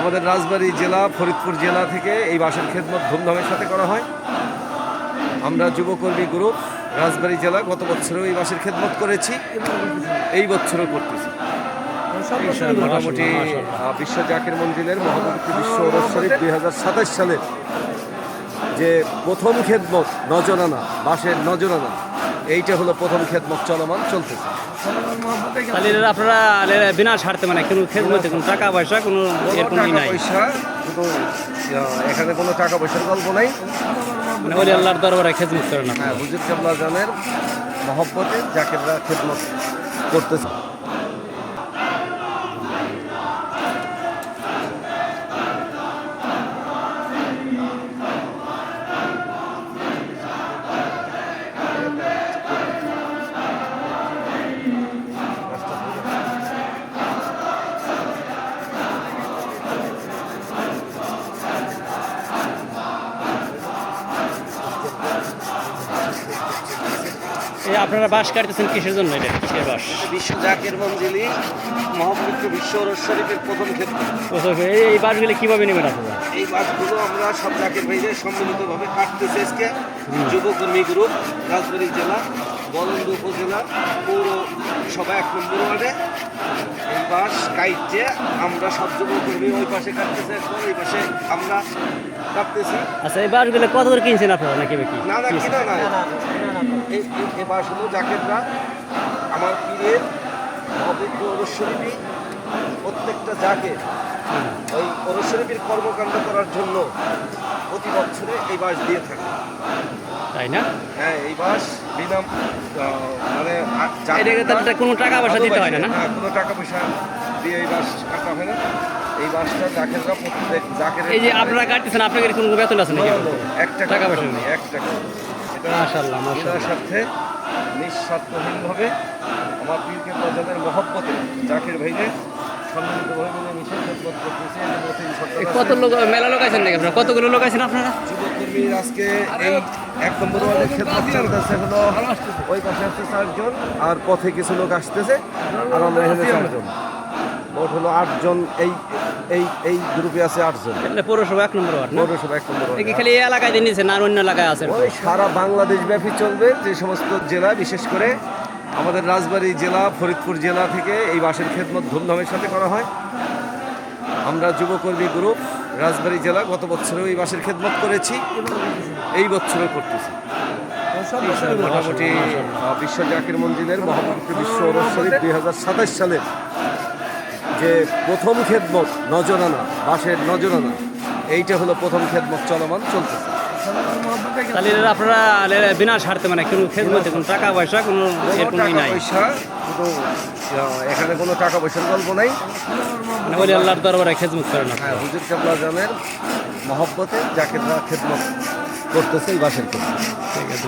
আমাদের রাজবাড়ী জেলা ফরিদপুর জেলা থেকে এই বাঁশের খেদমত ধুমধামের সাথে করা হয়। আমরা যুবকর্মী গ্রুপ রাজবাড়ী জেলা গত বছরও এই বাঁশের খেদমত করেছি, এই বছরও করতেছি। মোটামুটি বিশ্ব জাকির মঞ্জিলের মহাপবিত্র বিশ্ব ওরস শরীফ 2027 সালের যে প্রথম খেদমত নজরানা, বাঁশের নজরানা, এইটা হলো প্রথম খেদমত চলমান চলতেছে। তাহলে আপনারা বিনা স্বার্থে মানে কোনো খেদমতে কোনো টাকা পয়সা কোনো পয়সা শুধু এখানে কোনো টাকা পয়সার গল্প নাই, মানে ওলি আল্লাহর দরবারে খেদমত করেন না। হ্যাঁ, হুজুর কেবলা জানের মহব্বতে জাকিররা খেদমত করতেছে। এই আপনারা বাঁশ কাটতেছেন কিসের জন্য? এটা কিসের বাঁশ? বিশ্ব জাকির মঞ্জিলি মহাপবিত্র বিশ্ব ওরস শরীফের প্রথম খেদমত। এই বাঁশগুলি কীভাবে নেবেন আপনারা? এই বাসগুলো আমরা সব জাকির ভাইদের সম্মিলিতভাবে কাটতেছি আজকে। যুবকর্মী গ্রুপ রাজবাড়ী জেলা বলন্দ উপজেলা পৌরসভা 1 নম্বর ওয়ার্ডে এই বাস কাটতে আমরা সব যুবকর্মী ওই পাশে কাটতেছি, এই পাশে আমরা কাটতেছি। আচ্ছা, এই বাঁশগুলো কত করে কিনছেন আপনারা নাকি? না না, কিনা না, এই বাসগুলো জাকিররা আমার পীরের অভিজ্ঞ ওরস শরীফই প্রত্যেকটা জাকের ওই ওরস শরীফের কর্মকাণ্ড করার জন্য প্রতি বছরে এই বাস দিয়ে থাকে, তাই না? হ্যাঁ, এই বাস বিনা মানে কোনো টাকা পয়সা দিতে হয় না? কোনো টাকা পয়সা দিয়ে এই বাস কাটা হয় না। এই বাসটা জাকেররা প্রত্যেক জাকের, এই যে আপনারা কাটতেছেন, আপনাদের কোনো বেতন আছে নাকি? 1 টাকা পয়সা নেই, 1 টাকা। এটা মাশাআল্লাহ, মাশাআল্লাহ। সাথে নিঃস্বার্থহীনভাবে আমার পীরকে প্রজাদের মহব্বতে জাকির ভাইকে সম্মিলিতভাবে মিলেমিশে খেদমত করতেছে। কত লোক মেলা লোক আছেন নাকি আপনারা? কতগুলো লোক আছেন আপনারা? যুবকর্মীর আজকে এই 1 নম্বর ওয়ার্ডের খেদমত চলতেছে হলো ওই পাশে আছে 4 জন, আর পথে কিছু লোক আসতেছে, আর আমরা এখানে 4 জন, মোট হলো 8 জন। এই গ্রুপে আছে 8 জন। পৌরসভা 1 নম্বর ওয়ার্ড, পৌরসভা 1 নম্বর ওয়ার্ড। খালি এই এলাকায় দিয়ে নিয়েছেন আর অন্য এলাকায় আছে? ওই সারা বাংলাদেশ ব্যাপী চলবে। যে সমস্ত জেলা, বিশেষ করে আমাদের রাজবাড়ী জেলা ফরিদপুর জেলা থেকে এই বাঁশের খেদমত ধুমধামের সাথে করা হয়। আমরা যুবকর্মী গ্রুপ রাজবাড়ী জেলা গত বছরও এই বাঁশের খেদমত করেছি, এই বছরও করতেছি। মোটামুটি বিশ্ব জাকির মঞ্জিলের মহাপবিত্র বিশ্ব ওরস শরীফ 2027 সালের যে প্রথম খেদমত নজরানা, বাঁশের নজরানা, এইটা হলো প্রথম খেদমত চলমান চলতেছে। তাহলে আপনারা বিনা স্বার্থে মানে কোনো খেদমতে কোনো টাকা পয়সা কোনো পয়সা শুধু এখানে কোনো টাকা পয়সার গল্প নাই, মানে ওলি আল্লাহর দরবারে খেদমত করেন না। হ্যাঁ, হুজুর কেবলা জানের মহব্বতে জাকিররা খেদমত করতেছে এই বাঁশের। ঠিক আছে।